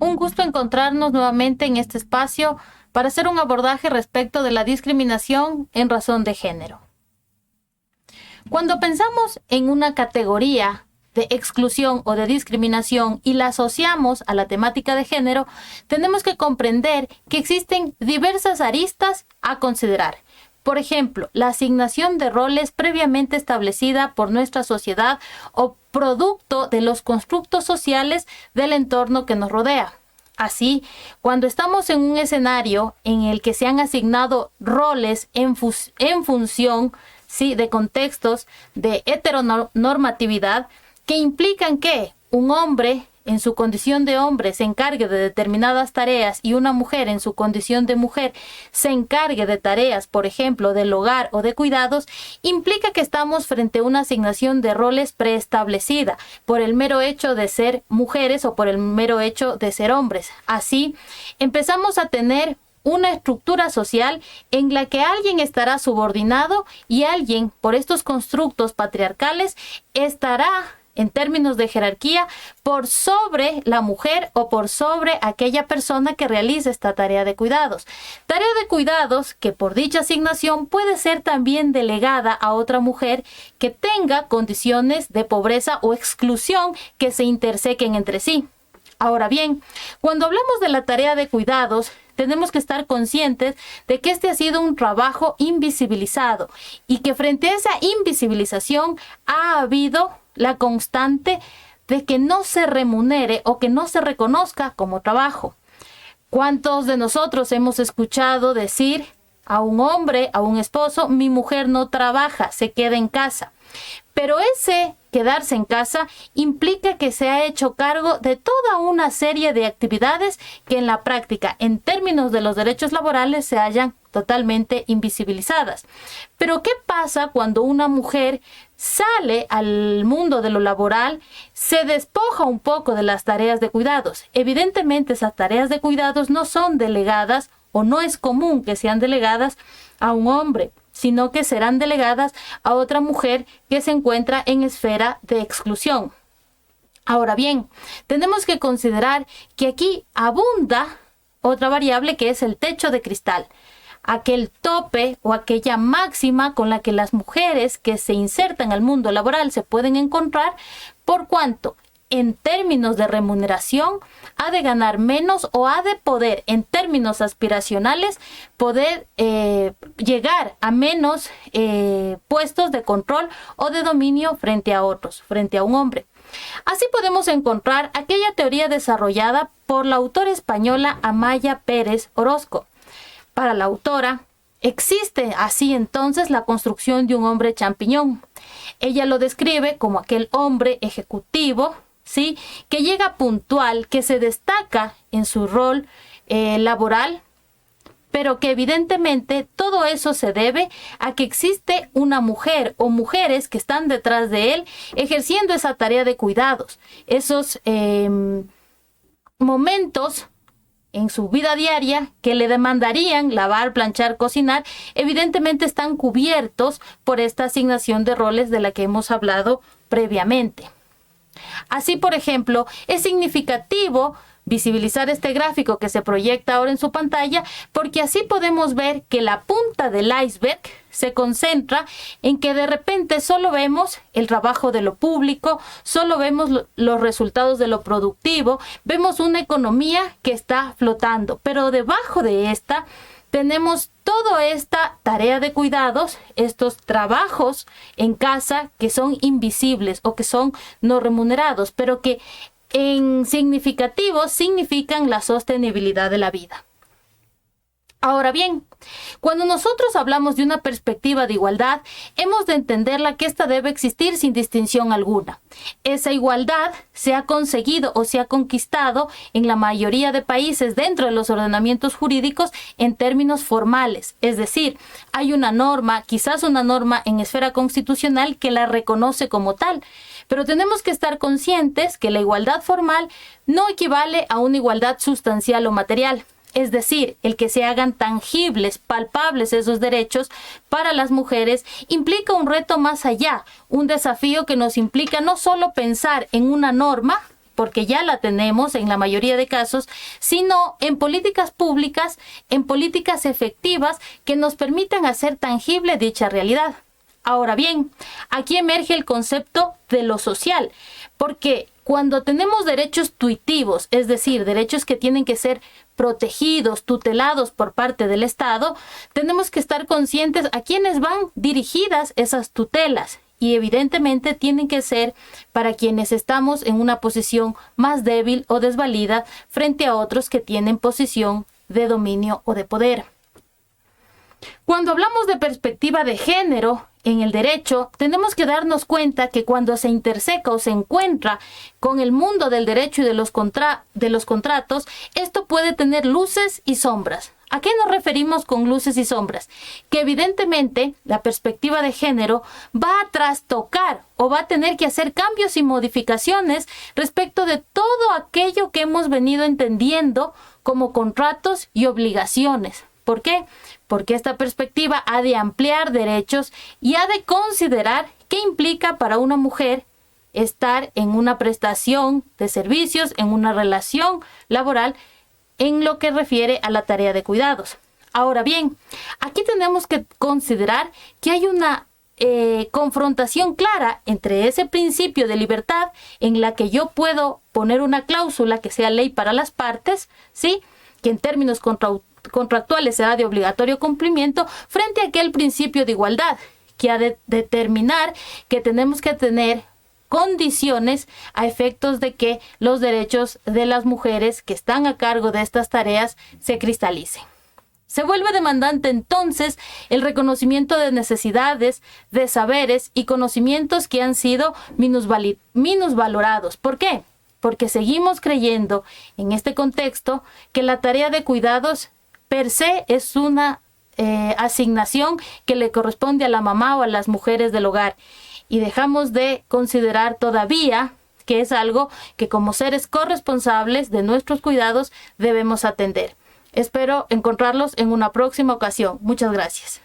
Un gusto encontrarnos nuevamente en este espacio para hacer un abordaje respecto de la discriminación en razón de género. Cuando pensamos en una categoría de exclusión o de discriminación y la asociamos a la temática de género, tenemos que comprender que existen diversas aristas a considerar. Por ejemplo, la asignación de roles previamente establecida por nuestra sociedad o producto de los constructos sociales del entorno que nos rodea. Así, cuando estamos en un escenario en el que se han asignado roles en función de contextos de heteronormatividad que implican que un hombre en su condición de hombre se encargue de determinadas tareas y una mujer en su condición de mujer se encargue de tareas, por ejemplo, del hogar o de cuidados, implica que estamos frente a una asignación de roles preestablecida por el mero hecho de ser mujeres o por el mero hecho de ser hombres. Así, empezamos a tener una estructura social en la que alguien estará subordinado y alguien, por estos constructos patriarcales, estará en términos de jerarquía, por sobre la mujer o por sobre aquella persona que realiza esta tarea de cuidados. Tarea de cuidados que por dicha asignación puede ser también delegada a otra mujer que tenga condiciones de pobreza o exclusión que se intersequen entre sí. Ahora bien, cuando hablamos de la tarea de cuidados, tenemos que estar conscientes de que este ha sido un trabajo invisibilizado y que frente a esa invisibilización ha habido la constante de que no se remunere o que no se reconozca como trabajo. ¿Cuántos de nosotros hemos escuchado decir a un hombre, a un esposo, mi mujer no trabaja, se queda en casa? Pero ese quedarse en casa implica que se ha hecho cargo de toda una serie de actividades que en la práctica, en términos de los derechos laborales, se hallan totalmente invisibilizadas. Pero ¿qué pasa cuando una mujer sale al mundo de lo laboral, se despoja un poco de las tareas de cuidados? Evidentemente, esas tareas de cuidados no son delegadas o no es común que sean delegadas a un hombre, sino que serán delegadas a otra mujer que se encuentra en esfera de exclusión. Ahora bien, tenemos que considerar que aquí abunda otra variable que es el techo de cristal, aquel tope o aquella máxima con la que las mujeres que se insertan al mundo laboral se pueden encontrar, por cuanto en términos de remuneración ha de ganar menos o ha de poder, en términos aspiracionales, poder llegar a menos puestos de control o de dominio frente a otros, frente a un hombre. Así podemos encontrar aquella teoría desarrollada por la autora española Amaya Pérez Orozco. Para la autora, existe así entonces la construcción de un hombre champiñón. Ella lo describe como aquel hombre ejecutivo, ¿sí?, que llega puntual, que se destaca en su rol laboral, pero que evidentemente todo eso se debe a que existe una mujer o mujeres que están detrás de él ejerciendo esa tarea de cuidados. Esos momentos en su vida diaria que le demandarían lavar, planchar, cocinar, evidentemente están cubiertos por esta asignación de roles de la que hemos hablado previamente. Así, por ejemplo, es significativo visibilizar este gráfico que se proyecta ahora en su pantalla, porque así podemos ver que la punta del iceberg se concentra en que de repente solo vemos el trabajo de lo público, solo vemos los resultados de lo productivo, vemos una economía que está flotando, pero debajo de esta tenemos toda esta tarea de cuidados, estos trabajos en casa que son invisibles o que son no remunerados, pero que en significativo significan la sostenibilidad de la vida. Ahora bien, cuando nosotros hablamos de una perspectiva de igualdad, hemos de entenderla que esta debe existir sin distinción alguna. Esa igualdad se ha conseguido o se ha conquistado en la mayoría de países dentro de los ordenamientos jurídicos en términos formales. Es decir, hay una norma, quizás una norma en esfera constitucional que la reconoce como tal. Pero tenemos que estar conscientes que la igualdad formal no equivale a una igualdad sustancial o material. Es decir, el que se hagan tangibles, palpables esos derechos para las mujeres implica un reto más allá, un desafío que nos implica no solo pensar en una norma, porque ya la tenemos en la mayoría de casos, sino en políticas públicas, en políticas efectivas que nos permitan hacer tangible dicha realidad. Ahora bien, aquí emerge el concepto de lo social, porque cuando tenemos derechos tuitivos, es decir, derechos que tienen que ser protegidos, tutelados por parte del Estado, tenemos que estar conscientes a quiénes van dirigidas esas tutelas. Y evidentemente tienen que ser para quienes estamos en una posición más débil o desvalida frente a otros que tienen posición de dominio o de poder. Cuando hablamos de perspectiva de género en el derecho, tenemos que darnos cuenta que cuando se interseca o se encuentra con el mundo del derecho y de los contratos, esto puede tener luces y sombras. ¿A qué nos referimos con luces y sombras? Que evidentemente la perspectiva de género va a trastocar o va a tener que hacer cambios y modificaciones respecto de todo aquello que hemos venido entendiendo como contratos y obligaciones. ¿Por qué? Porque esta perspectiva ha de ampliar derechos y ha de considerar qué implica para una mujer estar en una prestación de servicios, en una relación laboral, en lo que refiere a la tarea de cuidados. Ahora bien, aquí tenemos que considerar que hay una confrontación clara entre ese principio de libertad en la que yo puedo poner una cláusula que sea ley para las partes, ¿sí?, que en términos contractuales será de obligatorio cumplimiento, frente a aquel principio de igualdad que ha de determinar que tenemos que tener condiciones a efectos de que los derechos de las mujeres que están a cargo de estas tareas se cristalicen. Se vuelve demandante entonces el reconocimiento de necesidades, de saberes y conocimientos que han sido minusvalorados. ¿Por qué? Porque seguimos creyendo en este contexto que la tarea de cuidados per se es una asignación que le corresponde a la mamá o a las mujeres del hogar. Y dejamos de considerar todavía que es algo que como seres corresponsables de nuestros cuidados debemos atender. Espero encontrarlos en una próxima ocasión. Muchas gracias.